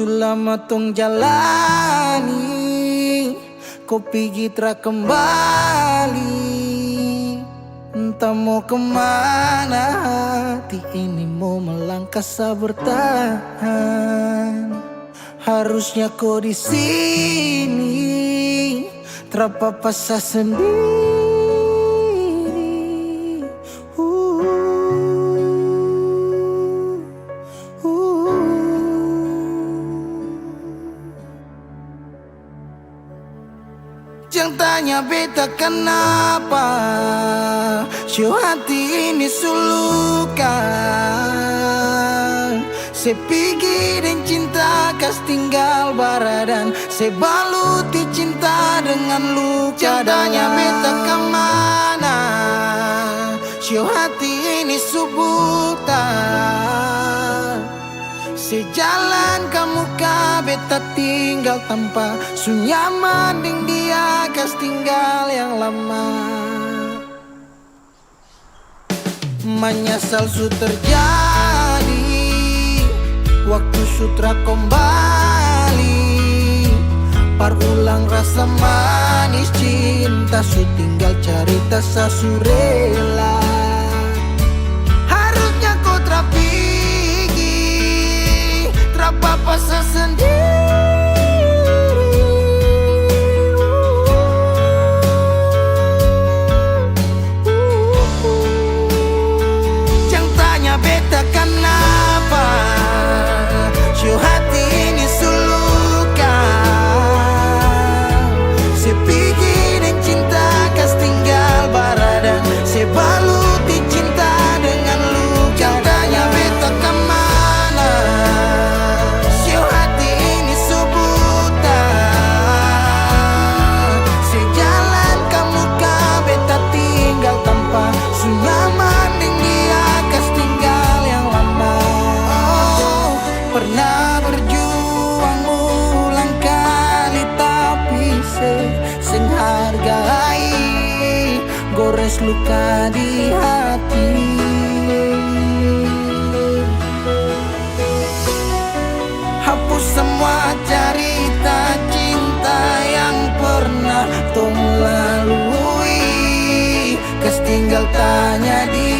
Sulama tong jalani, kopi gitra kembali. Entah mau kemana, hati ini mau melangkah bertahan. Harusnya kau di sini, terpapasa sendiri. Jangan tanya beta kenapa, show hati ini sulukan. Se pergi dan cinta kas tinggal baradan, se baluti cinta dengan luka. Jangan tanya beta kemana, show hati ini subutan. Sejalan kamu beta tinggal tanpa sunyaman ding dia kas tinggal yang lama. Menyesal su terjadi, waktu sutra kembali. Parulang rasa manis cinta, su tinggal cerita sasurela. Harusnya kau apa sendiri. Jangan tanya beta kenapa, show hati ini sulukan. Se pergi dan cinta kas tinggal baradan, se baluti cinta dengan luka. Jangan tanya beta kemana, pernah berjuang ulang kali tapi sing hargai, gores luka di hati. Hapus semua cerita cinta yang pernah tong lalui, kas tinggal tanya dia.